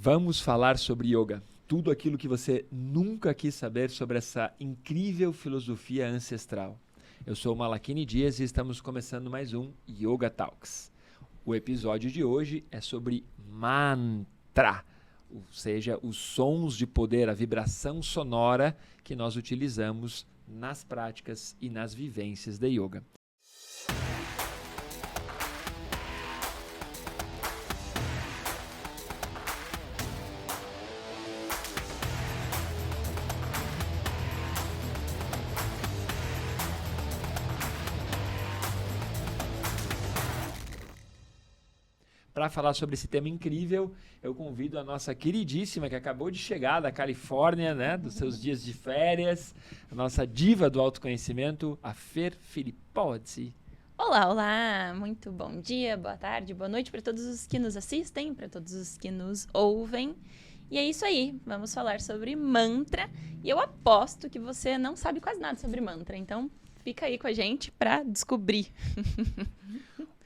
Vamos falar sobre yoga. Tudo aquilo que você nunca quis saber sobre essa incrível filosofia ancestral. Eu sou o Malakini Dias e estamos começando mais um Yoga Talks. O episódio de hoje é sobre mantra, ou seja, os sons de poder, a vibração sonora que nós utilizamos nas práticas e nas vivências de yoga. Para falar sobre esse tema incrível, eu convido a nossa queridíssima, que acabou de chegar da Califórnia, né, dos seus dias de férias, a nossa diva do autoconhecimento, a Fer Filippozzi. Olá, olá! Muito bom dia, boa tarde, boa noite para todos os que nos assistem, para todos os que nos ouvem. E é isso aí, vamos falar sobre mantra. E eu aposto que você não sabe quase nada sobre mantra, então fica aí com a gente para descobrir.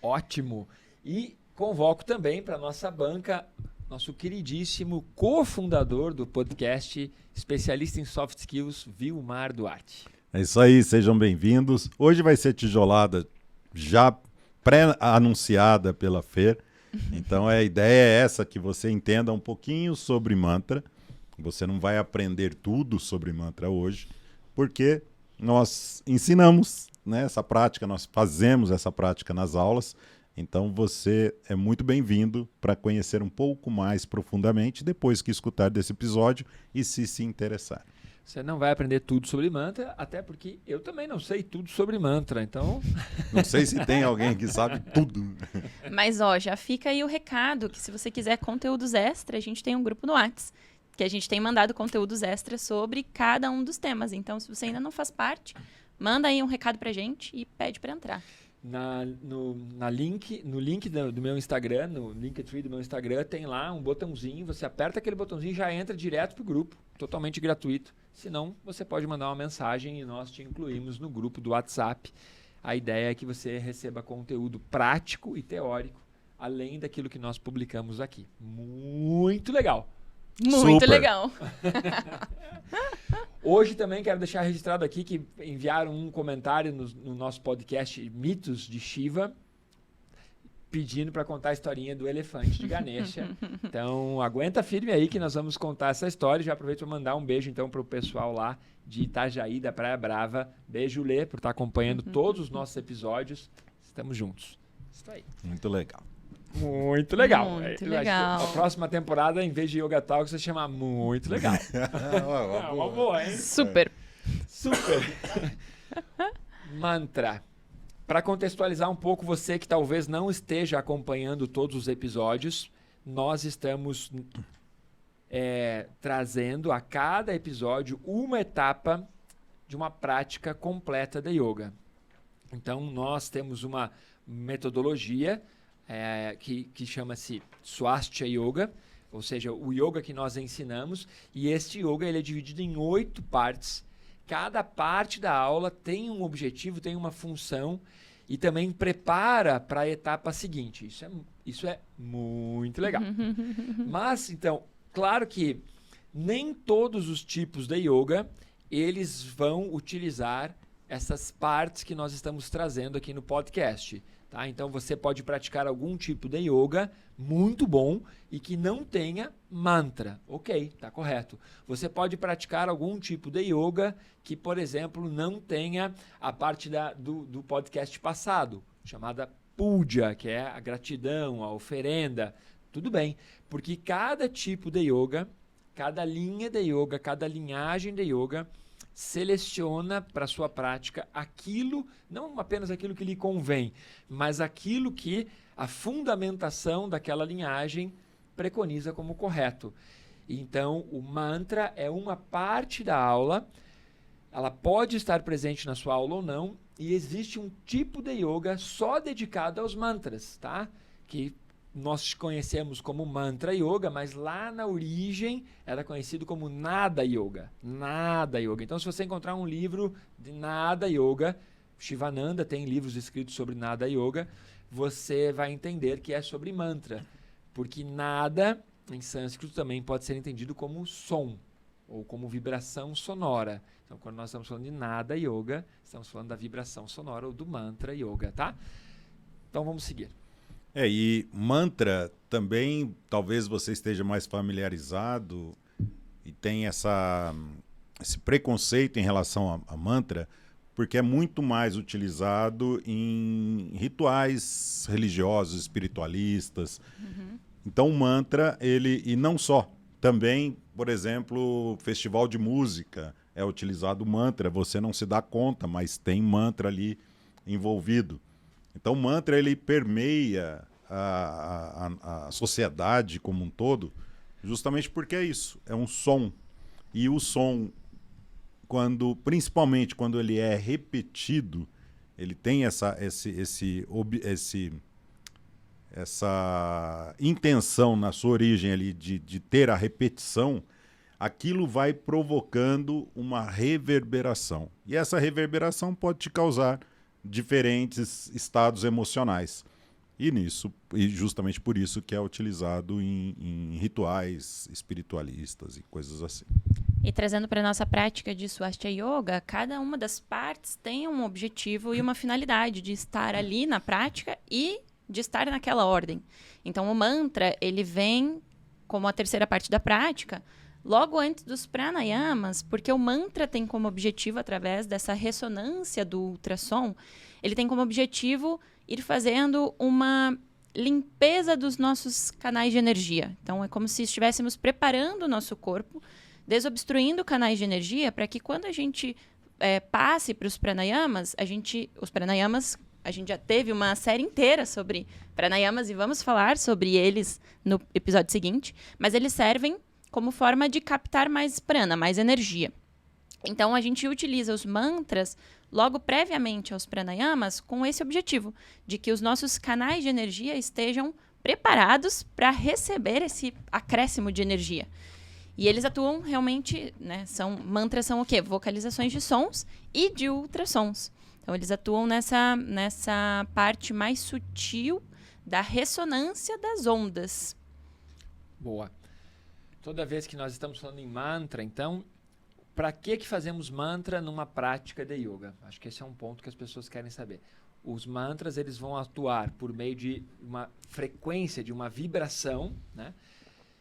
Ótimo! E convoco também para a nossa banca, nosso queridíssimo cofundador do podcast, especialista em soft skills, Vilmar Duarte. É isso aí, sejam bem-vindos. Hoje vai ser tijolada já pré-anunciada pela Fer. Então a ideia é essa, que você entenda um pouquinho sobre mantra. Você não vai aprender tudo sobre mantra hoje, porque nós ensinamos, né, essa prática, nós fazemos essa prática nas aulas. Então você é muito bem-vindo para conhecer um pouco mais profundamente depois que escutar desse episódio e se interessar. Você não vai aprender tudo sobre mantra, até porque eu também não sei tudo sobre mantra, então... Não sei se tem alguém que sabe tudo. Mas, já fica aí o recado que se você quiser conteúdos extras, a gente tem um grupo no WhatsApp, que a gente tem mandado conteúdos extras sobre cada um dos temas. Então, se você ainda não faz parte, manda aí um recado pra gente e pede para entrar. No link do meu Instagram, no Linktree do meu Instagram, tem lá um botãozinho, você aperta aquele botãozinho e já entra direto pro grupo, totalmente gratuito. Se não, você pode mandar uma mensagem e nós te incluímos no grupo do WhatsApp. A ideia é que você receba conteúdo prático e teórico, além daquilo que nós publicamos aqui. Muito legal! Muito legal! Hoje também quero deixar registrado aqui que enviaram um comentário no nosso podcast Mitos de Shiva, pedindo para contar a historinha do elefante de Ganesha. Então, aguenta firme aí que nós vamos contar essa história. Já aproveito para mandar um beijo então para o pessoal lá de Itajaí, da Praia Brava. Beijo, Lê, por estar acompanhando todos os nossos episódios. Estamos juntos. Isso aí. Muito legal. Muito legal. Muito A legal. próxima temporada, em vez de Yoga Talks, você chama Muito Legal. Uma boa, hein? Super. Mantra. Para contextualizar um pouco você que talvez não esteja acompanhando todos os episódios, nós estamos trazendo a cada episódio uma etapa de uma prática completa de yoga. Então, nós temos uma metodologia que chama-se Swastika Yoga, ou seja, o yoga que nós ensinamos, e este yoga ele é dividido em 8 partes. Cada parte da aula tem um objetivo, tem uma função e também prepara para a etapa seguinte. Isso é muito legal. Mas, então, claro que nem todos os tipos de yoga eles vão utilizar essas partes que nós estamos trazendo aqui no podcast. Tá? Então, você pode praticar algum tipo de yoga muito bom e que não tenha mantra. Ok, está correto. Você pode praticar algum tipo de yoga que, por exemplo, não tenha a parte do podcast passado, chamada puja, que é a gratidão, a oferenda. Tudo bem, porque cada tipo de yoga, cada linha de yoga, cada linhagem de yoga seleciona para sua prática aquilo, não apenas aquilo que lhe convém, mas aquilo que a fundamentação daquela linhagem preconiza como correto. Então, o mantra é uma parte da aula, ela pode estar presente na sua aula ou não, e existe um tipo de yoga só dedicado aos mantras, tá? Que nós conhecemos como Mantra Yoga, mas lá na origem era conhecido como Nada Yoga. Nada Yoga. Então, se você encontrar um livro de Nada Yoga, Shivananda tem livros escritos sobre Nada Yoga, você vai entender que é sobre mantra. Porque nada em sânscrito, também pode ser entendido como som, ou como vibração sonora. Então, quando nós estamos falando de Nada Yoga, estamos falando da vibração sonora ou do Mantra Yoga, tá? Então, vamos seguir. E mantra também, talvez você esteja mais familiarizado e tem esse preconceito em relação a mantra, porque é muito mais utilizado em rituais religiosos, espiritualistas. Então, o mantra, e não só, também, por exemplo, festival de música, é utilizado mantra, você não se dá conta, mas tem mantra ali envolvido. Então, o mantra, ele permeia a sociedade como um todo, justamente porque é isso, é um som. E o som, principalmente quando ele é repetido, ele tem essa intenção na sua origem ali de ter a repetição, aquilo vai provocando uma reverberação. E essa reverberação pode te causar diferentes estados emocionais. E justamente por isso que é utilizado em rituais espiritualistas e coisas assim. E trazendo para a nossa prática de Swastika Yoga, cada uma das partes tem um objetivo e uma finalidade de estar ali na prática e de estar naquela ordem. Então, o mantra, ele vem como a terceira parte da prática, logo antes dos pranayamas, porque o mantra tem como objetivo, através dessa ressonância do ultrassom, ele tem como objetivo ir fazendo uma limpeza dos nossos canais de energia. Então, é como se estivéssemos preparando o nosso corpo, desobstruindo canais de energia, para que quando a gente passe para os pranayamas, a gente já teve uma série inteira sobre pranayamas e vamos falar sobre eles no episódio seguinte, mas eles servem como forma de captar mais prana, mais energia. Então, a gente utiliza os mantras logo previamente aos pranayamas com esse objetivo, de que os nossos canais de energia estejam preparados para receber esse acréscimo de energia. E eles atuam realmente, né, mantras são o quê? Vocalizações de sons e de ultrassons. Então, eles atuam nessa parte mais sutil da ressonância das ondas. Boa. Toda vez que nós estamos falando em mantra, então, para que fazemos mantra numa prática de yoga? Acho que esse é um ponto que as pessoas querem saber. Os mantras, eles vão atuar por meio de uma frequência, de uma vibração, né?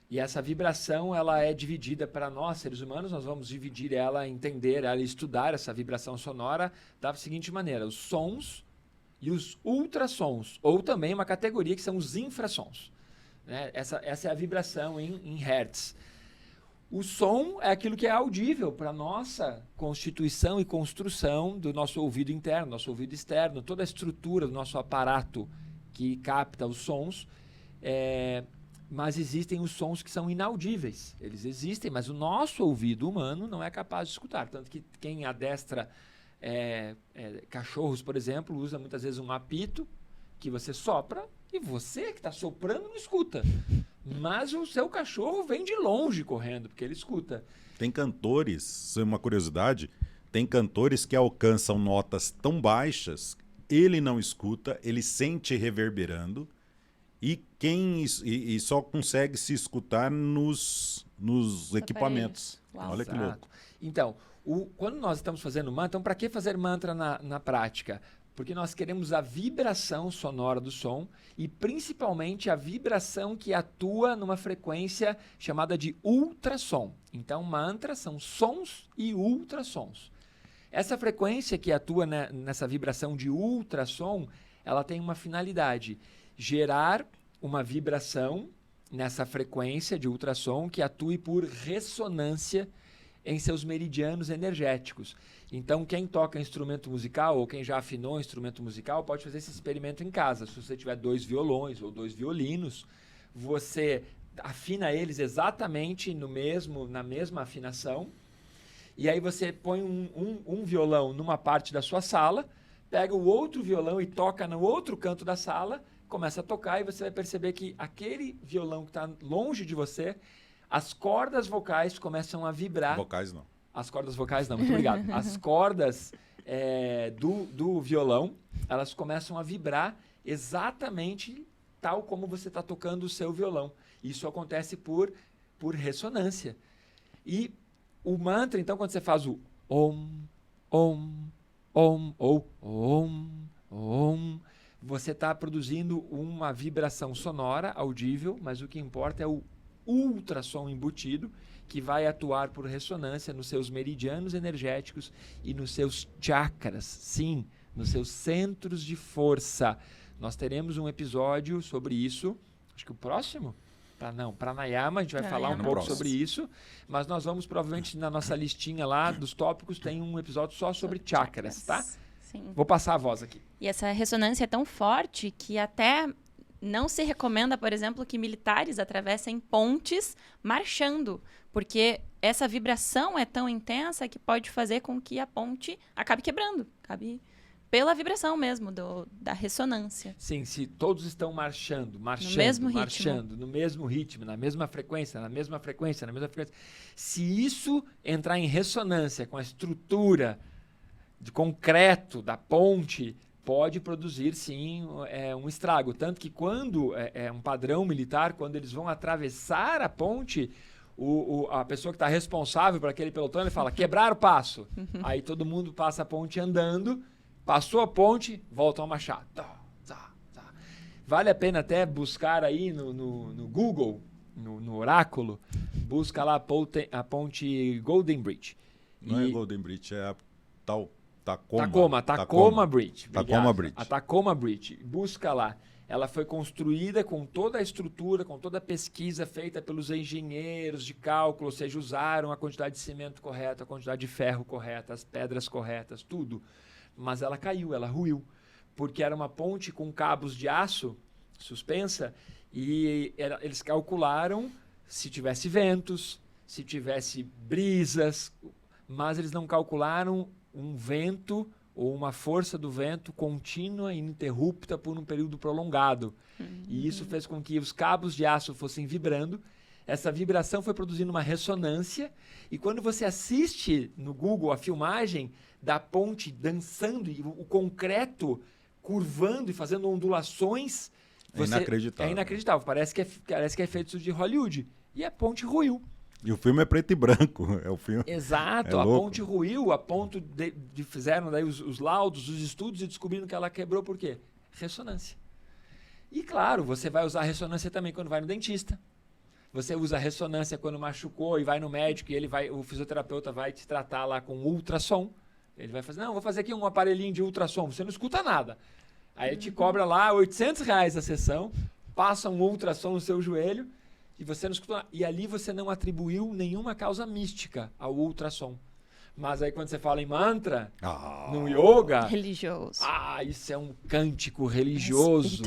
E essa vibração, ela é dividida para nós, seres humanos, nós vamos dividir ela, entender ela, estudar essa vibração sonora da seguinte maneira: os sons e os ultrassons, ou também uma categoria que são os infrassons. Né? Essa é a vibração em hertz. O som é aquilo que é audível para a nossa constituição e construção do nosso ouvido interno, nosso ouvido externo, toda a estrutura do nosso aparato que capta os sons. Mas existem os sons que são inaudíveis. Eles existem, mas o nosso ouvido humano não é capaz de escutar. Tanto que quem adestra cachorros, por exemplo, usa muitas vezes um apito que você sopra e você que está soprando não escuta. Mas o seu cachorro vem de longe correndo, porque ele escuta. Tem cantores, uma curiosidade, tem cantores que alcançam notas tão baixas, ele não escuta, ele sente reverberando, e só consegue se escutar nos equipamentos. Olha que louco. Então, quando nós estamos fazendo mantra, então para que fazer mantra na prática? Porque nós queremos a vibração sonora do som e principalmente a vibração que atua numa frequência chamada de ultrassom. Então, mantra são sons e ultrassons. Essa frequência que atua nessa vibração de ultrassom, ela tem uma finalidade: gerar uma vibração nessa frequência de ultrassom que atue por ressonância em seus meridianos energéticos. Então, quem toca instrumento musical ou quem já afinou instrumento musical pode fazer esse experimento em casa. Se você tiver 2 violões ou 2 violinos, você afina eles exatamente na mesma afinação, e aí você põe um violão numa parte da sua sala, pega o outro violão e toca no outro canto da sala, começa a tocar e você vai perceber que aquele violão que está longe de você, as cordas vocais começam a vibrar. Vocais não. As cordas vocais não, muito obrigado. As cordas do violão, elas começam a vibrar exatamente tal como você está tocando o seu violão. Isso acontece por ressonância. E o mantra, então, quando você faz o Om, Om, Om, ou Om, Om, você está produzindo uma vibração sonora, audível, mas o que importa é o ultrassom embutido, que vai atuar por ressonância nos seus meridianos energéticos e nos seus chakras, sim, nos seus centros de força. Nós teremos um episódio sobre isso, acho que o próximo? Pranayama, a gente vai falar um pouco sobre isso, mas nós vamos provavelmente na nossa listinha lá dos tópicos tem um episódio só sobre chakras, tá? Sim. Vou passar a voz aqui. E essa ressonância é tão forte que até não se recomenda, por exemplo, que militares atravessem pontes marchando, porque essa vibração é tão intensa que pode fazer com que a ponte acabe quebrando, pela vibração mesmo da ressonância. Sim, se todos estão marchando, no mesmo ritmo, na mesma frequência, se isso entrar em ressonância com a estrutura de concreto da ponte, pode produzir, sim, um estrago. Tanto que quando é um padrão militar, quando eles vão atravessar a ponte, a pessoa que está responsável por aquele pelotão, ele fala, quebrar o passo. Aí todo mundo passa a ponte andando, passou a ponte, voltam a marchar. Vale a pena até buscar aí no Google, no oráculo, busca lá a ponte Golden Bridge. Não é Golden Bridge, é a Tacoma Bridge. Tacoma Bridge. A Tacoma Bridge. Busca lá. Ela foi construída com toda a estrutura, com toda a pesquisa feita pelos engenheiros de cálculo, ou seja, usaram a quantidade de cimento correta, a quantidade de ferro correta, as pedras corretas, tudo. Mas ela caiu, ela ruiu, porque era uma ponte com cabos de aço suspensa e eles calcularam se tivesse ventos, se tivesse brisas, mas eles não calcularam um vento ou uma força do vento contínua e ininterrupta por um período prolongado. E isso fez com que os cabos de aço fossem vibrando. Essa vibração foi produzindo uma ressonância e quando você assiste no Google a filmagem da ponte dançando e o concreto curvando e fazendo ondulações, inacreditável. É inacreditável. Parece que é feito de Hollywood. E a ponte ruiu. E o filme é preto e branco. Exato. A ponte ruiu a ponto de fizeram daí os laudos, os estudos e descobrindo que ela quebrou por quê? Ressonância. E claro, você vai usar ressonância também quando vai no dentista. Você usa ressonância quando machucou e vai no médico e o fisioterapeuta vai te tratar lá com ultrassom. Ele vai fazer, vou fazer aqui um aparelhinho de ultrassom. Você não escuta nada. Aí ele te cobra lá R$800 a sessão, passa um ultrassom no seu joelho e você não escuta nada. E ali você não atribuiu nenhuma causa mística ao ultrassom. Mas aí quando você fala em mantra, no yoga... religioso. Isso é um cântico religioso.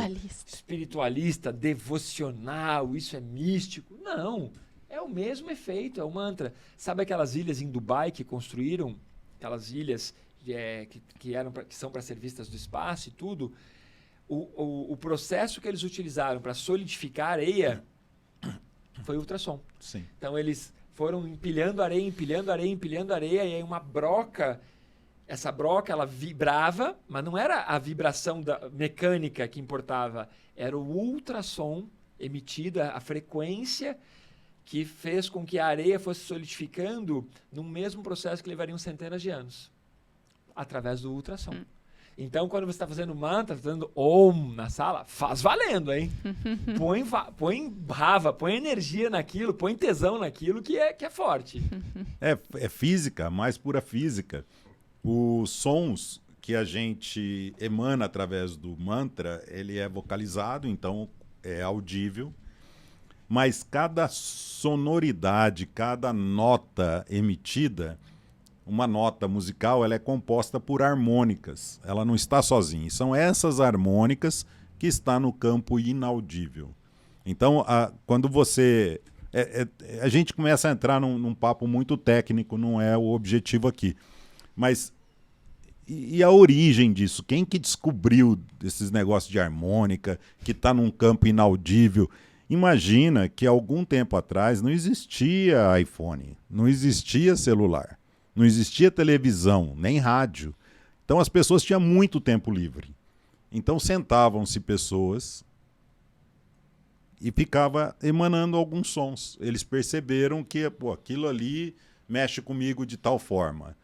Espiritualista, devocional, isso é místico. Não, é o mesmo efeito, é o mantra. Sabe aquelas ilhas em Dubai que construíram? Aquelas ilhas que são para ser vistas do espaço e tudo. O processo que eles utilizaram para solidificar a areia foi ultrassom. Sim. Então eles foram empilhando areia, e aí uma broca, essa broca ela vibrava, mas não era a vibração mecânica que importava, era o ultrassom emitido, a frequência que fez com que a areia fosse solidificando num mesmo processo que levaria centenas de anos, através do ultrassom. Então, quando você está fazendo mantra, fazendo Om na sala, faz valendo, hein? Põe rava, põe energia naquilo, põe tesão naquilo que é forte. É física, mais pura física. Os sons que a gente emana através do mantra, ele é vocalizado, então é audível. Mas cada sonoridade, cada nota emitida, uma nota musical, ela é composta por harmônicas. Ela não está sozinha. São essas harmônicas que estão no campo inaudível. Então, quando você... a gente começa a entrar num papo muito técnico, não é o objetivo aqui. Mas e a origem disso? Quem que descobriu esses negócios de harmônica, que está num campo inaudível? Imagina que algum tempo atrás não existia iPhone, não existia celular. Não existia televisão, nem rádio. Então as pessoas tinham muito tempo livre. Então sentavam-se pessoas e ficava emanando alguns sons. Eles perceberam que aquilo ali mexe comigo de tal forma.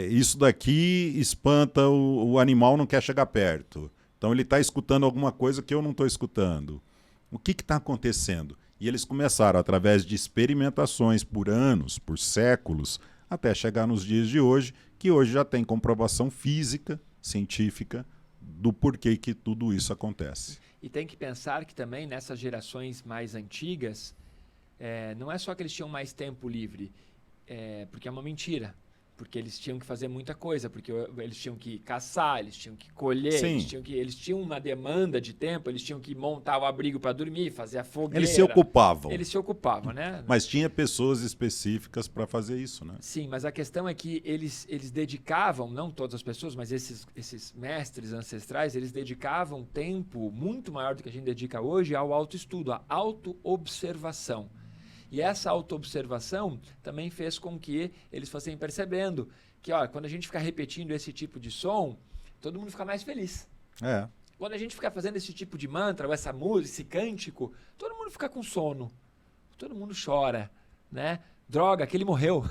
Isso daqui espanta o animal, não quer chegar perto. Então ele está escutando alguma coisa que eu não estou escutando. O que está acontecendo? E eles começaram, através de experimentações por anos, por séculos, até chegar nos dias de hoje, que hoje já tem comprovação física, científica, do porquê que tudo isso acontece. E tem que pensar que também nessas gerações mais antigas, não é só que eles tinham mais tempo livre, porque é uma mentira. Porque eles tinham que fazer muita coisa, porque eles tinham que caçar, eles tinham que colher, eles tinham uma demanda de tempo, eles tinham que montar o abrigo para dormir, fazer a fogueira. Eles se ocupavam. Eles se ocupavam, né? Mas tinha pessoas específicas para fazer isso, né? Sim, mas a questão é que eles dedicavam, não todas as pessoas, mas esses mestres ancestrais, eles dedicavam tempo muito maior do que a gente dedica hoje ao autoestudo, à autoobservação. E essa autoobservação também fez com que eles fossem percebendo que, quando a gente ficar repetindo esse tipo de som, todo mundo fica mais feliz. Quando a gente ficar fazendo esse tipo de mantra, ou essa música, esse cântico, todo mundo fica com sono. Todo mundo chora, né? Droga, aquele morreu.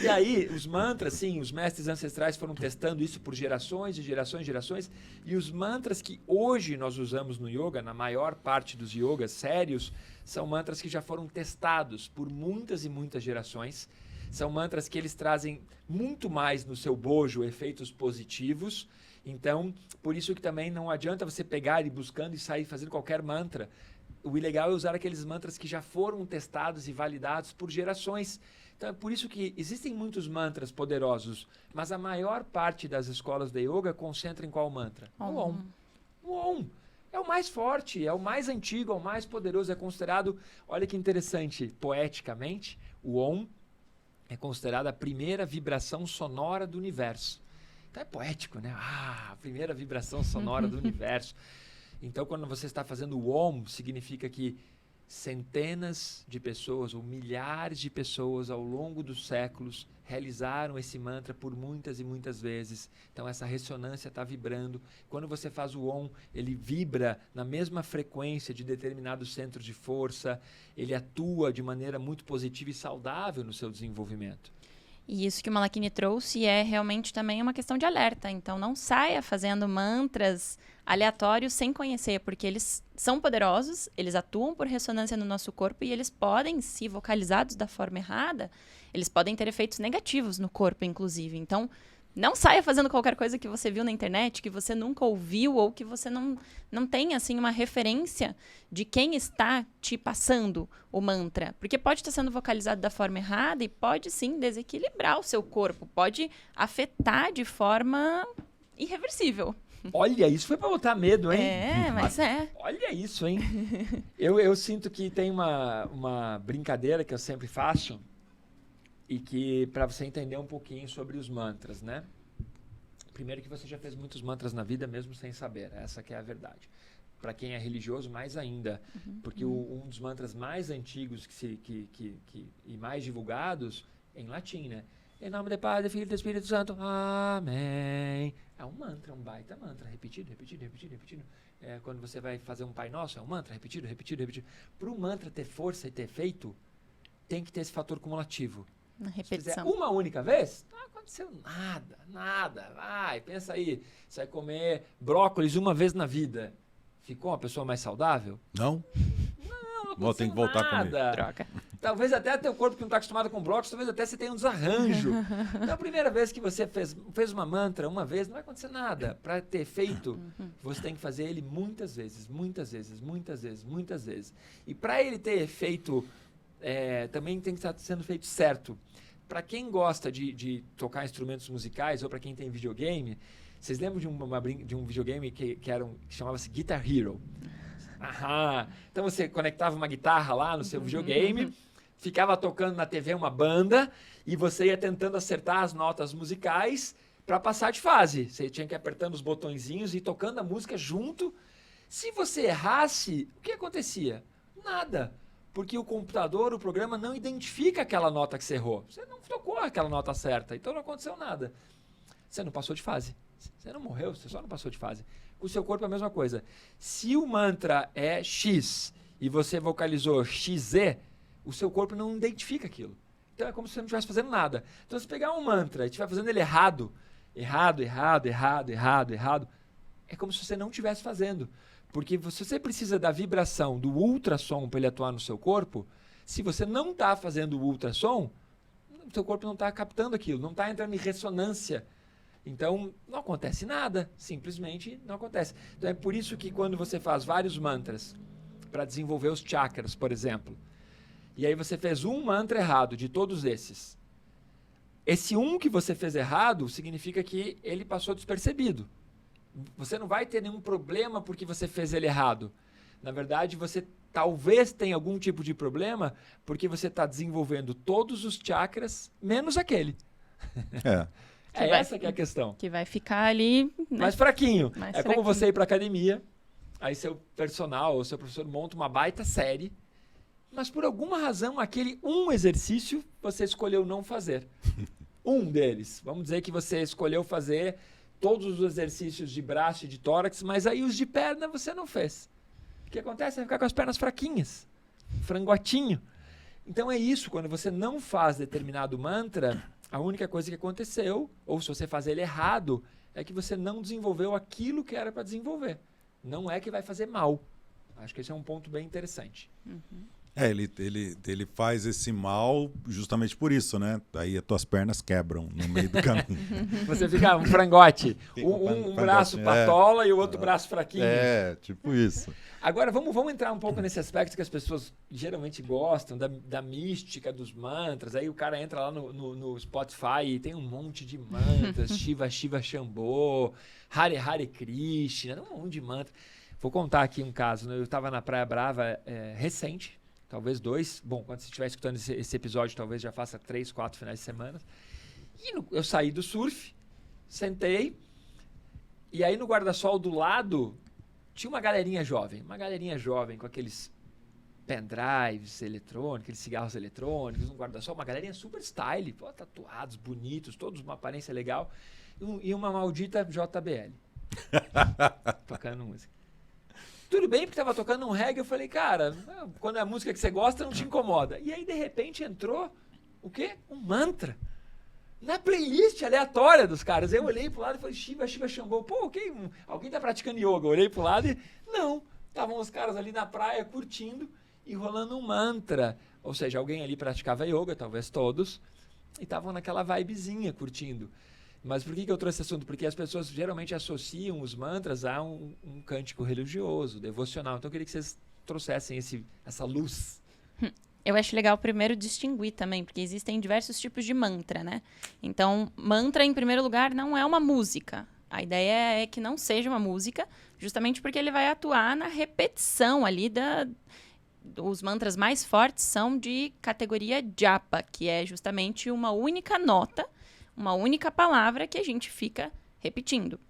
E aí, os mantras, sim, os mestres ancestrais foram testando isso por gerações e gerações e gerações. E os mantras que hoje nós usamos no yoga, na maior parte dos yogas sérios, são mantras que já foram testados por muitas e muitas gerações. São mantras que eles trazem muito mais no seu bojo efeitos positivos. Então, por isso que também não adianta você pegar e ir buscando e sair fazendo qualquer mantra. O legal é usar aqueles mantras que já foram testados e validados por gerações. Então, é por isso que existem muitos mantras poderosos, mas a maior parte das escolas de yoga concentra em qual mantra? O Om. O Om. É o mais forte, é o mais antigo, é o mais poderoso, é considerado, olha que interessante, poeticamente, o Om é considerado a primeira vibração sonora do universo. Então é poético, né? A primeira vibração sonora do universo. Então, quando você está fazendo o Om, significa que centenas de pessoas ou milhares de pessoas ao longo dos séculos realizaram esse mantra por muitas e muitas vezes. Então, essa ressonância está vibrando. Quando você faz o Om, ele vibra na mesma frequência de determinado centro de força. Ele atua de maneira muito positiva e saudável no seu desenvolvimento. E isso que o Malakini trouxe é realmente também uma questão de alerta. Então, não saia fazendo mantras aleatórios sem conhecer, porque eles são poderosos, eles atuam por ressonância no nosso corpo e eles podem, se vocalizados da forma errada, eles podem ter efeitos negativos no corpo, inclusive. Então, não saia fazendo qualquer coisa que você viu na internet, que você nunca ouviu ou que você não tem, assim, uma referência de quem está te passando o mantra. Porque pode estar sendo vocalizado da forma errada e pode, sim, desequilibrar o seu corpo. Pode afetar de forma irreversível. Olha, isso foi para botar medo, hein? Mas é. Olha isso, hein? Eu sinto que tem uma brincadeira que eu sempre faço, e que para você entender um pouquinho sobre os mantras, né? Primeiro que você já fez muitos mantras na vida mesmo sem saber, essa que é a verdade. Para quem é religioso, mais ainda, porque um dos mantras mais antigos e mais divulgados é em latim, né? Em nome do Pai, do Filho e do Espírito Santo, amém. É um mantra, um baita mantra, repetido. Quando você vai fazer um Pai Nosso, é um mantra, repetido. Para o mantra ter força e ter efeito, tem que ter esse fator cumulativo. Na repetição. Se fizer uma única vez, não aconteceu nada. Vai, pensa aí, você vai comer brócolis uma vez na vida. Ficou uma pessoa mais saudável? Não. Não Vou ter que voltar a comer. Troca. Talvez até teu corpo que não está acostumado com brócolis, talvez até você tenha um desarranjo. Então, a primeira vez que você fez uma mantra uma vez, não vai acontecer nada. Para ter efeito, você tem que fazer ele muitas vezes. E para ele ter efeito, também tem que estar sendo feito certo. Para quem gosta de tocar instrumentos musicais ou para quem tem videogame, vocês lembram de um videogame que chamava-se Guitar Hero? Então você conectava uma guitarra lá no seu videogame, ficava tocando na TV uma banda e você ia tentando acertar as notas musicais para passar de fase. Você tinha que ir apertando os botõezinhos e tocando a música junto. Se você errasse, o que acontecia? Nada. Porque o computador, o programa, não identifica aquela nota que você errou. Você não tocou aquela nota certa, então não aconteceu nada. Você não passou de fase. Você não morreu, você só não passou de fase. com o seu corpo é a mesma coisa. Se o mantra é X e você vocalizou XZ, o seu corpo não identifica aquilo. Então é como se você não estivesse fazendo nada. Então se pegar um mantra e estiver fazendo ele errado, é como se você não estivesse fazendo. Porque se você precisa da vibração do ultrassom para ele atuar no seu corpo, se você não está fazendo o ultrassom, o seu corpo não está captando aquilo, não está entrando em ressonância. Então, não acontece nada, simplesmente não acontece. Então, é por isso que quando você faz vários mantras para desenvolver os chakras, por exemplo, e aí você fez um mantra errado de todos esses, esse um que você fez errado significa que ele passou despercebido. Você não vai ter nenhum problema porque você fez ele errado. Na verdade, você talvez tenha algum tipo de problema porque você está desenvolvendo todos os chakras, menos aquele. Essa que é a questão. Que vai ficar ali... Né? Mais fraquinho. Mais como fraquinho. você ir para academia, aí seu personal ou seu professor monta uma baita série, mas por alguma razão, aquele um exercício você escolheu não fazer. Um deles. Vamos dizer que você escolheu fazer todos os exercícios de braço e de tórax, mas aí os de perna você não fez. O que acontece? Vai ficar com as pernas fraquinhas. Frangotinho. Então é isso, quando você não faz determinado mantra, a única coisa que aconteceu, ou se você fazer ele errado, é que você não desenvolveu aquilo que era para desenvolver. Não é que vai fazer mal. Acho que esse é um ponto bem interessante. Ele faz esse mal justamente por isso, né? Aí as tuas pernas quebram no meio do caminho. Você fica um frangote. Fica Um braço patola e o outro braço fraquinho. Tipo isso. Agora, vamos entrar um pouco nesse aspecto que as pessoas geralmente gostam, da mística dos mantras. Aí o cara entra lá no Spotify e tem um monte de mantras. Shiva, Shiva, Shambho, Hare Hare Krishna, um monte de mantras. Vou contar aqui um caso. Né? Eu estava na Praia Brava recente, talvez 2. Bom, quando você estiver escutando esse episódio, talvez já faça 3, 4 finais de semana. E eu saí do surf, sentei, e aí no guarda-sol do lado tinha uma galerinha jovem com aqueles pendrives eletrônicos, aqueles cigarros eletrônicos, um guarda-sol, uma galerinha super style, tatuados, bonitos, todos uma aparência legal, e uma maldita JBL tocando música. Tudo bem, porque estava tocando um reggae, eu falei, cara, quando é a música que você gosta, não te incomoda. E aí, de repente, entrou o quê? Um mantra. Na playlist aleatória dos caras. Eu olhei pro lado e falei, Shiva, Shiva, Shambho. Pô, ok, alguém tá praticando yoga. Eu olhei pro lado e, não. Estavam os caras ali na praia curtindo e rolando um mantra. Ou seja, alguém ali praticava yoga, talvez todos, e estavam naquela vibezinha curtindo. Mas por que eu trouxe esse assunto? Porque as pessoas geralmente associam os mantras a um cântico religioso, devocional. Então eu queria que vocês trouxessem essa luz. Eu acho legal primeiro distinguir também, porque existem diversos tipos de mantra, né? Então, mantra, em primeiro lugar, não é uma música. A ideia é que não seja uma música, justamente porque ele vai atuar na repetição ali os mantras mais fortes são de categoria japa, que é justamente uma única nota, uma única palavra que a gente fica repetindo.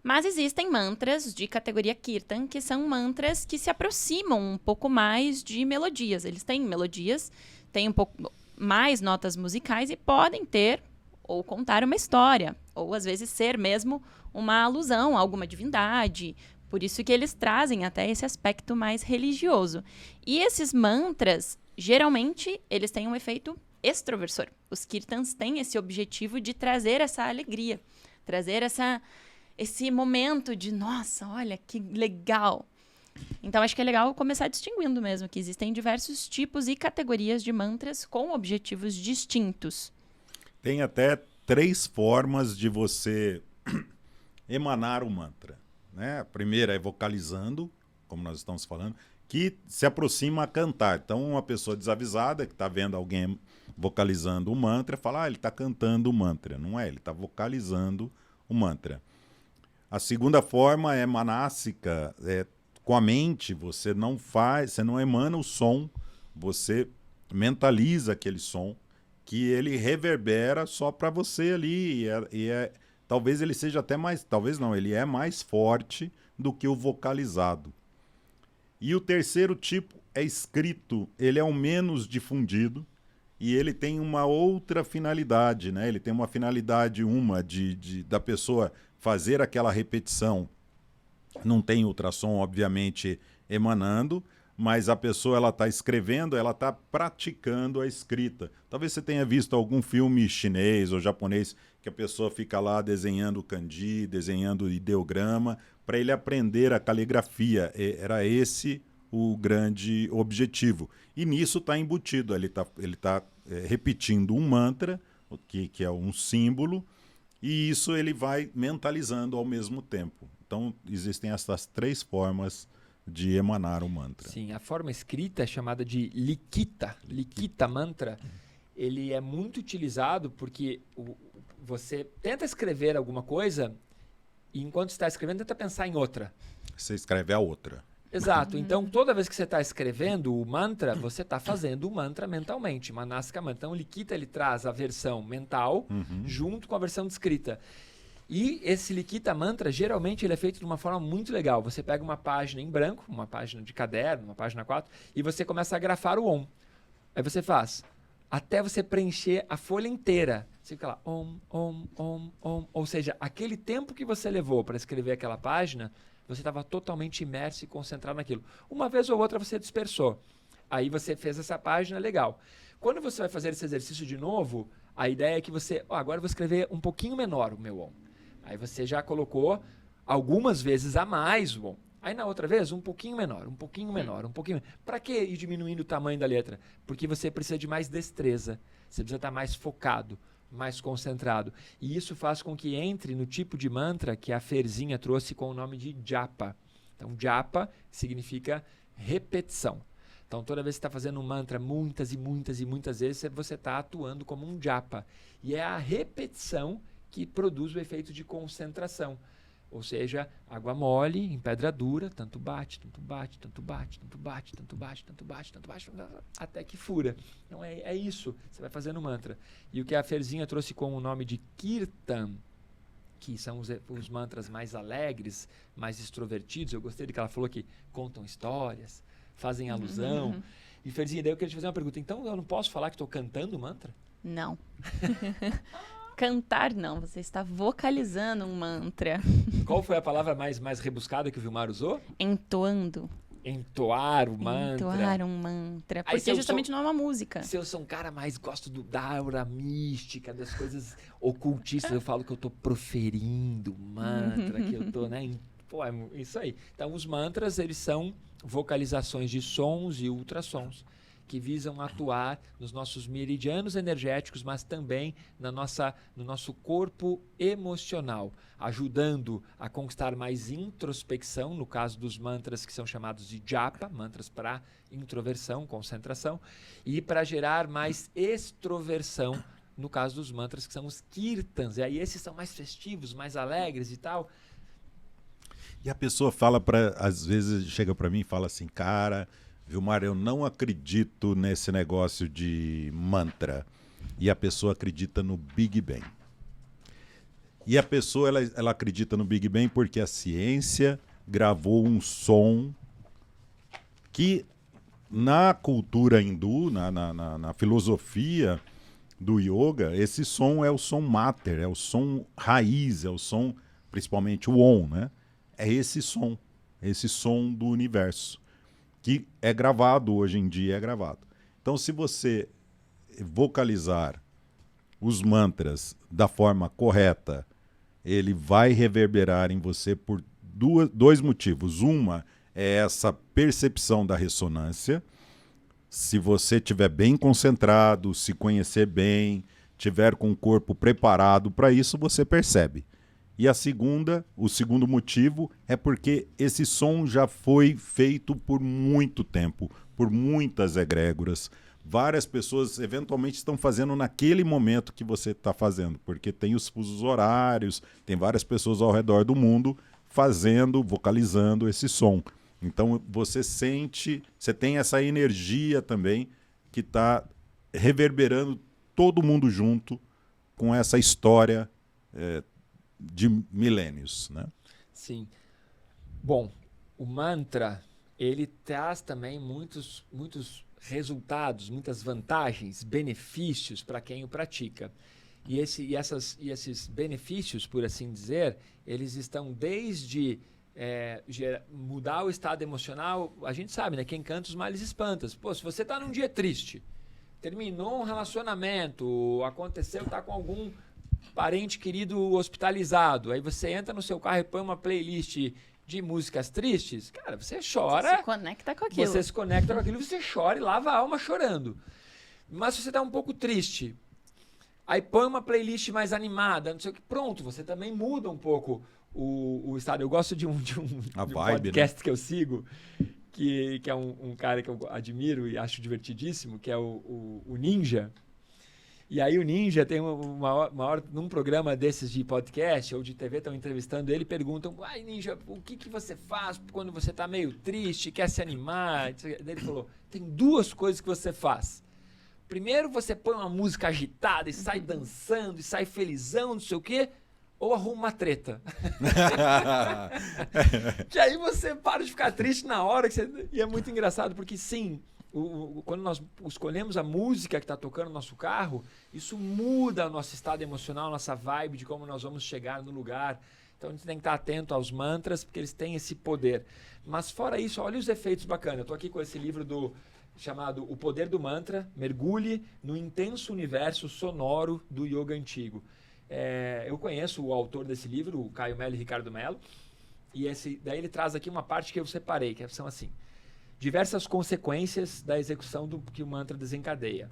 Mas existem mantras de categoria Kirtan, que são mantras que se aproximam um pouco mais de melodias. Eles têm melodias, têm um pouco mais notas musicais e podem ter ou contar uma história, ou às vezes ser mesmo uma alusão a alguma divindade. Por isso que eles trazem até esse aspecto mais religioso. E esses mantras, geralmente, eles têm um efeito extroversor. Os Kirtans têm esse objetivo de trazer essa alegria, trazer esse momento de, nossa, olha que legal. Então, acho que é legal começar distinguindo mesmo, que existem diversos tipos e categorias de mantras com objetivos distintos. Tem até 3 formas de você emanar o mantra. Né? A primeira é vocalizando, como nós estamos falando, que se aproxima a cantar. Então, uma pessoa desavisada que está vendo alguém vocalizando o mantra, fala, ele está cantando o mantra. Não é, ele está vocalizando o mantra. A segunda forma é manássica, com a mente, você não emana o som, você mentaliza aquele som, que ele reverbera só para você ali, talvez ele seja até mais, talvez não, ele é mais forte do que o vocalizado. E o terceiro tipo é escrito, ele é o menos difundido, e ele tem uma outra finalidade, né? Ele tem uma finalidade da pessoa fazer aquela repetição não tem ultrassom, obviamente, emanando, mas a pessoa ela está escrevendo, ela está praticando a escrita. Talvez você tenha visto algum filme chinês ou japonês que a pessoa fica lá desenhando kanji, desenhando ideograma, para ele aprender a caligrafia. Era esse o grande objetivo. E nisso está embutido, ele tá repetindo um mantra, que é um símbolo, e isso ele vai mentalizando ao mesmo tempo. Então, existem essas 3 formas de emanar o mantra. Sim, a forma escrita é chamada de Likita mantra. Ele é muito utilizado porque você tenta escrever alguma coisa e enquanto está escrevendo, tenta pensar em outra. Você escreve a outra. Exato. Então, toda vez que você está escrevendo o mantra, você está fazendo o mantra mentalmente, Manasika Mantra. Então, o Likita ele traz a versão mental junto com a versão de escrita. E esse Likita Mantra, geralmente, ele é feito de uma forma muito legal. Você pega uma página em branco, uma página de caderno, uma página 4, e você começa a grafar o Om. Aí você faz até você preencher a folha inteira. Você fica lá, Om, Om, Om, Om. Ou seja, aquele tempo que você levou para escrever aquela página, você estava totalmente imerso e concentrado naquilo. Uma vez ou outra você dispersou. Aí você fez essa página, legal. Quando você vai fazer esse exercício de novo, a ideia é que você, agora eu vou escrever um pouquinho menor o meu Om. Aí você já colocou algumas vezes a mais o Om. Aí na outra vez, um pouquinho menor, um pouquinho menor, um pouquinho menor. Para que ir diminuindo o tamanho da letra? Porque você precisa de mais destreza. Você precisa estar mais focado, mais concentrado. E isso faz com que entre no tipo de mantra que a Ferzinha trouxe com o nome de japa. Então, japa significa repetição. Então, toda vez que você está fazendo um mantra muitas e muitas e muitas vezes, você está atuando como um japa. E é a repetição que produz o efeito de concentração. Ou seja, água mole em pedra dura, tanto bate, tanto bate, tanto bate, tanto bate, tanto bate, tanto bate, tanto bate, até que fura. Então é isso, você vai fazendo mantra. E o que a Ferzinha trouxe com o nome de Kirtan, que são os mantras mais alegres, mais extrovertidos, eu gostei de que ela falou que contam histórias, fazem alusão. E Ferzinha, daí eu queria te fazer uma pergunta, então eu não posso falar que estou cantando mantra? Não. Cantar não, você está vocalizando um mantra. Qual foi a palavra mais rebuscada que o Vilmar usou? Entoando. Entoar o mantra. Entoar um mantra. Aí, Porque justamente não é uma música. Se eu sou um cara mais gosto da aura mística, das coisas ocultistas, eu falo que eu estou proferindo o mantra, que eu estou, né? Pô, é isso aí. Então, os mantras, eles são vocalizações de sons e ultrassons que visam atuar nos nossos meridianos energéticos, mas também no nosso corpo emocional, ajudando a conquistar mais introspecção, no caso dos mantras que são chamados de japa, mantras para introversão, concentração, e para gerar mais extroversão, no caso dos mantras que são os kirtans. E aí esses são mais festivos, mais alegres e tal. E a pessoa às vezes chega para mim e fala assim, cara, Vilmar, eu não acredito nesse negócio de mantra. E a pessoa acredita no Big Bang. E a pessoa ela acredita no Big Bang porque a ciência gravou um som que na cultura hindu, na filosofia do yoga, esse som é o som mater, é o som raiz, é o som, principalmente o Om, né? É esse som do universo, que é gravado hoje em dia, é gravado. Então, se você vocalizar os mantras da forma correta, ele vai reverberar em você por dois motivos. Uma é essa percepção da ressonância. Se você estiver bem concentrado, se conhecer bem, tiver com o corpo preparado para isso, você percebe. E o segundo motivo é porque esse som já foi feito por muito tempo, por muitas egrégoras. Várias pessoas eventualmente estão fazendo naquele momento que você está fazendo, porque tem os fusos horários, tem várias pessoas ao redor do mundo fazendo, vocalizando esse som. Então você sente, você tem essa energia também que está reverberando todo mundo junto com essa história de milênios, né? Sim. Bom, o mantra, ele traz também muitos resultados, muitas vantagens, benefícios para quem o pratica. E esses benefícios, por assim dizer, eles estão desde mudar o estado emocional, a gente sabe, né? Quem canta os males espanta. Pô, se você tá num dia triste, terminou um relacionamento, aconteceu, tá com algum parente querido hospitalizado, aí você entra no seu carro e põe uma playlist de músicas tristes, cara, você chora. Você se conecta com aquilo. Você se conecta com aquilo, você chora e lava a alma chorando. Mas se você tá um pouco triste, aí põe uma playlist mais animada, não sei o que, pronto, você também muda um pouco o estado. Eu gosto de um podcast, né, que eu sigo, que é um cara que eu admiro e acho divertidíssimo, que é o Ninja. E aí o Ninja tem uma hora, num programa desses de podcast ou de TV, estão entrevistando ele, perguntam, Ninja, o que você faz quando você está meio triste, quer se animar? Ele falou, tem 2 coisas que você faz. Primeiro, você põe uma música agitada e sai dançando, e sai felizão, não sei o quê, ou arruma uma treta. Que aí você para de ficar triste na hora. E é muito engraçado, porque sim, quando nós escolhemos a música que está tocando no nosso carro, isso muda o nosso estado emocional, nossa vibe de como nós vamos chegar no lugar. Então a gente tem que estar atento aos mantras, porque eles têm esse poder. Mas fora isso, olha os efeitos bacanas. Eu estou aqui com esse livro chamado O Poder do Mantra, mergulhe no intenso universo sonoro do yoga antigo. Eu conheço o autor desse livro, o Caio Mello e Ricardo Mello, e daí ele traz aqui uma parte que eu separei, que são assim, diversas consequências da execução do que o mantra desencadeia.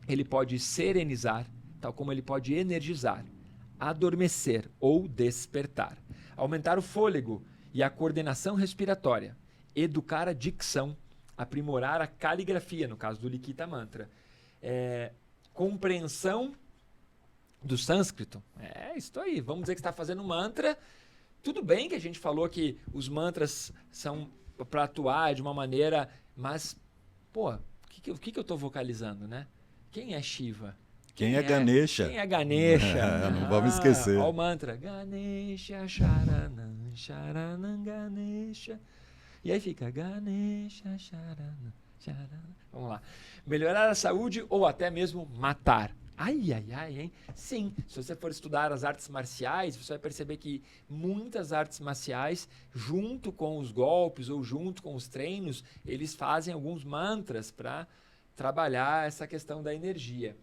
Ele pode serenizar, tal como ele pode energizar, adormecer ou despertar, aumentar o fôlego e a coordenação respiratória, educar a dicção, aprimorar a caligrafia, no caso do Likita Mantra, compreensão do sânscrito. Isso aí. Vamos dizer que você está fazendo mantra. Tudo bem que a gente falou que os mantras são para atuar de uma maneira, mas, o que eu estou vocalizando, né? Quem é Shiva? Quem é Ganesha? Quem é Ganesha? Não vamos esquecer. Olha o mantra. Ganesha, Sharanam, Sharanam, Ganesha. E aí fica Ganesha, Sharanam, Sharanam. Vamos lá. Melhorar a saúde ou até mesmo matar. Ai, hein? Sim, se você for estudar as artes marciais, você vai perceber que muitas artes marciais, junto com os golpes ou junto com os treinos, eles fazem alguns mantras para trabalhar essa questão da energia.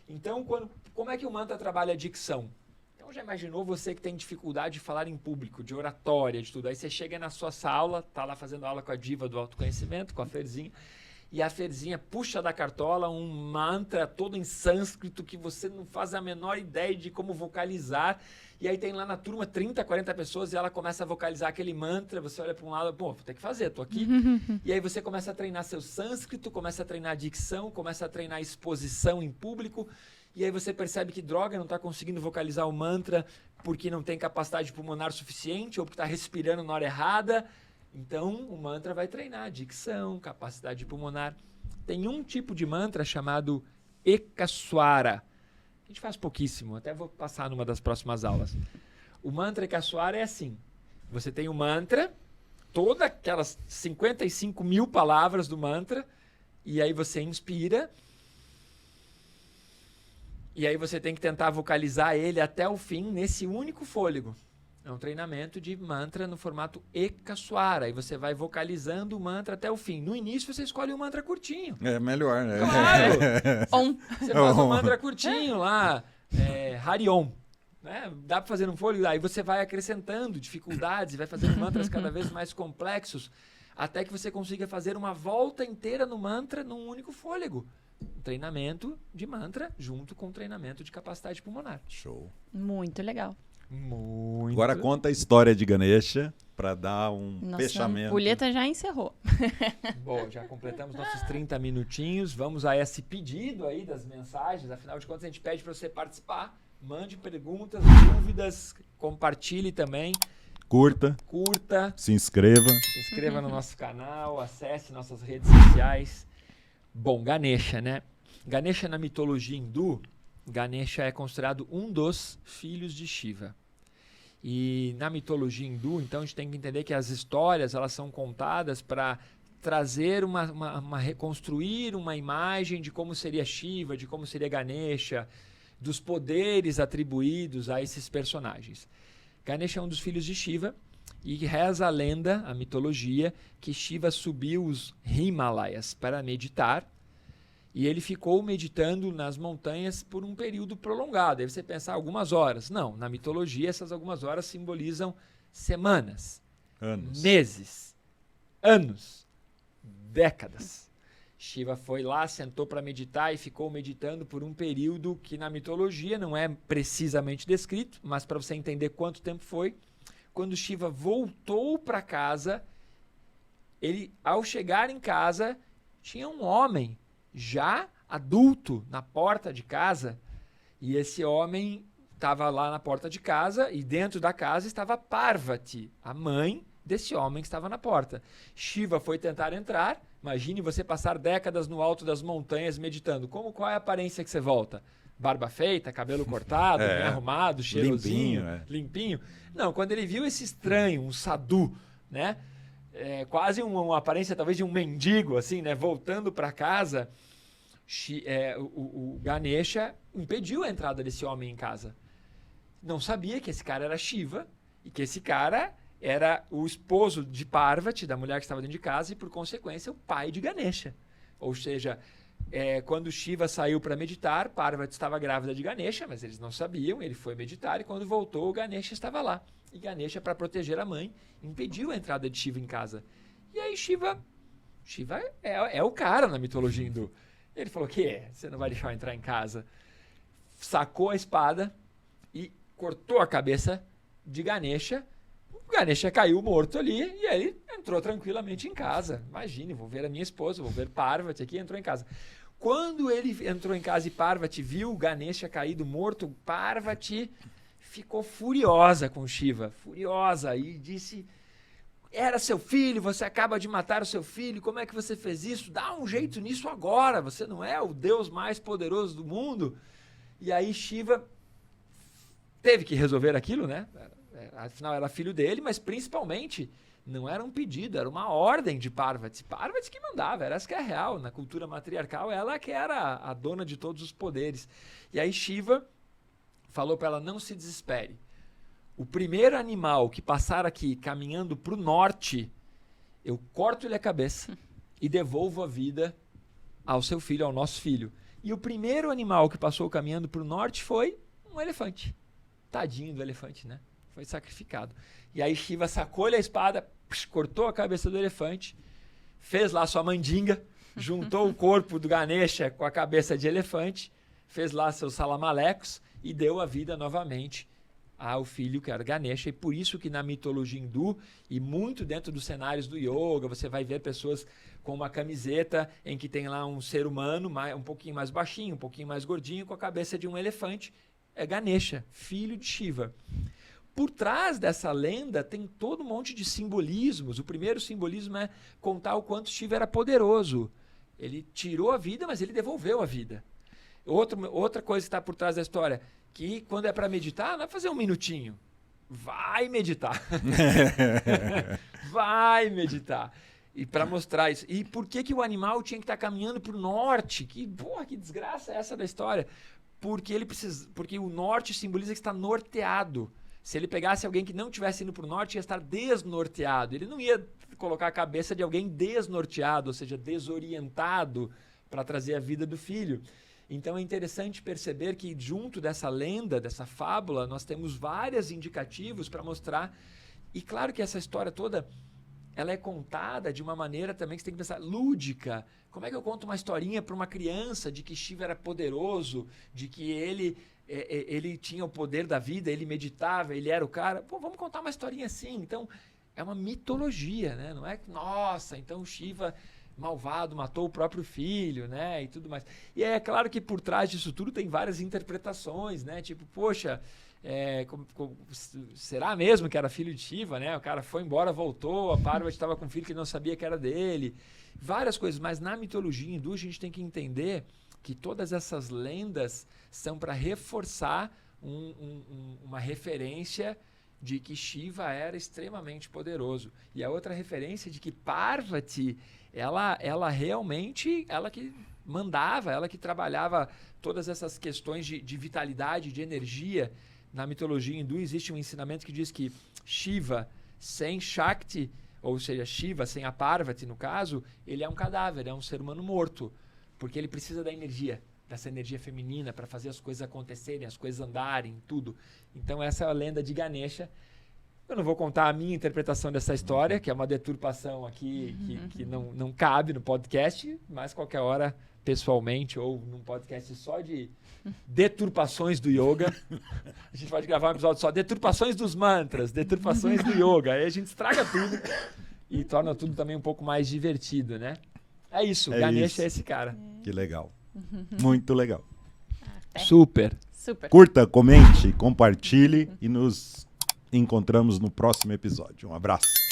Então, como é que o mantra trabalha a dicção? Então, já imaginou você que tem dificuldade de falar em público, de oratória, de tudo. Aí você chega na sua aula, tá lá fazendo aula com a diva do autoconhecimento, com a Ferzinha, e a Ferzinha puxa da cartola um mantra todo em sânscrito que você não faz a menor ideia de como vocalizar. E aí tem lá na turma 30, 40 pessoas e ela começa a vocalizar aquele mantra. Você olha para um lado, vou ter que fazer, tô aqui. E aí você começa a treinar seu sânscrito, começa a treinar dicção, começa a treinar exposição em público. E aí você percebe que, droga, não está conseguindo vocalizar o mantra porque não tem capacidade pulmonar suficiente ou porque está respirando na hora errada. Então, o mantra vai treinar dicção, capacidade pulmonar. Tem um tipo de mantra chamado Ekaswara. A gente faz pouquíssimo, até vou passar numa das próximas aulas. O mantra Ekaswara é assim. Você tem o mantra, todas aquelas 55 mil palavras do mantra, e aí você inspira, e aí você tem que tentar vocalizar ele até o fim nesse único fôlego. É um treinamento de mantra no formato Ekaswara. E você vai vocalizando o mantra até o fim. No início, você escolhe um mantra curtinho. É melhor, né? Claro! Você faz um mantra curtinho lá. Hariom. Né? Dá para fazer um fôlego. Aí você vai acrescentando dificuldades e vai fazendo mantras cada vez mais complexos até que você consiga fazer uma volta inteira no mantra num único fôlego. Um treinamento de mantra junto com um treinamento de capacidade pulmonar. Show. Muito legal. Muito. Agora conta a história de Ganesha para dar um fechamento. A ampulheta já encerrou. Bom, já completamos nossos 30 minutinhos. Vamos a esse pedido aí das mensagens. Afinal de contas, a gente pede para você participar. Mande perguntas, dúvidas, compartilhe também. Curta. Se inscreva no nosso canal, acesse nossas redes sociais. Bom, Ganesha, né? Ganesha na mitologia hindu, Ganesha é considerado um dos filhos de Shiva. E na mitologia hindu, então, a gente tem que entender que as histórias elas são contadas para trazer reconstruir uma imagem de como seria Shiva, de como seria Ganesha, dos poderes atribuídos a esses personagens. Ganesha é um dos filhos de Shiva E reza a lenda, a mitologia, que Shiva subiu os Himalaias para meditar. E ele ficou meditando nas montanhas por um período prolongado. Aí você pensa, algumas horas. Não, na mitologia essas algumas horas simbolizam semanas, meses, anos, décadas. Shiva foi lá, sentou para meditar e ficou meditando por um período que na mitologia não é precisamente descrito, mas para você entender quanto tempo foi. Quando Shiva voltou para casa, ele, ao chegar em casa, tinha um homem já adulto na porta de casa, e esse homem estava lá na porta de casa, e dentro da casa estava Parvati, a mãe desse homem que estava na porta. Shiva foi tentar entrar. Imagine você passar décadas no alto das montanhas meditando. Qual é a aparência que você volta? Barba feita, cabelo cortado, bem arrumado, cheirosinho, limpinho. Não, quando ele viu esse estranho, um sadhu, né? Quase uma aparência talvez de um mendigo, assim, né? Voltando para casa, o Ganesha impediu a entrada desse homem em casa. Não sabia que esse cara era Shiva e que esse cara era o esposo de Parvati, da mulher que estava dentro de casa, e por consequência o pai de Ganesha. Ou seja, quando Shiva saiu para meditar, Parvati estava grávida de Ganesha, mas eles não sabiam, ele foi meditar e quando voltou, Ganesha estava lá. E Ganesha, para proteger a mãe, impediu a entrada de Shiva em casa. E aí Shiva é o cara na mitologia hindu. Ele falou, você não vai deixar eu entrar em casa? Sacou a espada e cortou a cabeça de Ganesha. O Ganesha caiu morto ali e ele entrou tranquilamente em casa. Imagine, vou ver a minha esposa, vou ver Parvati aqui, entrou em casa. Quando ele entrou em casa e Parvati viu o Ganesha caído morto, Parvati ficou furiosa com Shiva, furiosa, e disse, era seu filho, você acaba de matar o seu filho, como é que você fez isso? Dá um jeito nisso agora, você não é o Deus mais poderoso do mundo. E aí Shiva teve que resolver aquilo, né? Afinal era filho dele, mas principalmente não era um pedido, era uma ordem de Parvati. Parvati que mandava, era essa que é real. Na cultura matriarcal, ela que era a dona de todos os poderes. E aí Shiva falou para ela, não se desespere. O primeiro animal que passar aqui caminhando para o norte, eu corto-lhe a cabeça e devolvo a vida ao seu filho, ao nosso filho. E o primeiro animal que passou caminhando para o norte foi um elefante. Tadinho do elefante, né? Foi sacrificado. E aí Shiva sacou-lhe a espada, cortou a cabeça do elefante, fez lá sua mandinga, juntou o corpo do Ganesha com a cabeça de elefante, fez lá seus salamalecos e deu a vida novamente ao filho que era Ganesha. E por isso que na mitologia hindu e muito dentro dos cenários do yoga, você vai ver pessoas com uma camiseta em que tem lá um ser humano um pouquinho mais baixinho, um pouquinho mais gordinho, com a cabeça de um elefante. É Ganesha, filho de Shiva. Por trás dessa lenda tem todo um monte de simbolismos. O primeiro simbolismo é contar o quanto Shiva era poderoso. Ele tirou a vida, mas ele devolveu a vida. Outra coisa que está por trás da história, que quando é para meditar, não é fazer um minutinho. Vai meditar. Vai meditar. E para mostrar isso. E por que o animal tinha que estar caminhando para o norte? Que desgraça é essa da história? Porque o norte simboliza que está norteado. Se ele pegasse alguém que não estivesse indo para o norte, ia estar desnorteado. Ele não ia colocar a cabeça de alguém desnorteado, ou seja, desorientado, para trazer a vida do filho. Então é interessante perceber que junto dessa lenda, dessa fábula, nós temos vários indicativos para mostrar. E claro que essa história toda, ela é contada de uma maneira também que você tem que pensar, lúdica. Como é que eu conto uma historinha para uma criança de que Shiva era poderoso, de que ele tinha o poder da vida, ele meditava, ele era o cara? Pô, vamos contar uma historinha assim. Então, é uma mitologia, né? Não é que, nossa, então Shiva malvado matou o próprio filho, né? E tudo mais. E é claro que por trás disso tudo tem várias interpretações, né? Tipo, poxa, será mesmo que era filho de Shiva, né? O cara foi embora, voltou, a Parvati estava com um filho que não sabia que era dele. Várias coisas, mas na mitologia hindu a gente tem que entender que todas essas lendas são para reforçar uma referência de que Shiva era extremamente poderoso. E a outra referência de que Parvati, ela realmente, ela que mandava, ela que trabalhava todas essas questões de vitalidade, de energia. Na mitologia hindu existe um ensinamento que diz que Shiva sem Shakti, ou seja, Shiva, sem a Parvati, no caso, ele é um cadáver, é um ser humano morto. Porque ele precisa da energia, dessa energia feminina para fazer as coisas acontecerem, as coisas andarem, tudo. Então essa é a lenda de Ganesha. Eu não vou contar a minha interpretação dessa história, que é uma deturpação aqui que não cabe no podcast, mas qualquer hora, pessoalmente, ou num podcast só de deturpações do yoga. A gente pode gravar um episódio só, deturpações dos mantras, deturpações do yoga. Aí a gente estraga tudo e torna tudo também um pouco mais divertido, né? É isso, Ganesha é esse cara. Que legal. Muito legal. Super. Curta, comente, compartilhe e nos encontramos no próximo episódio. Um abraço.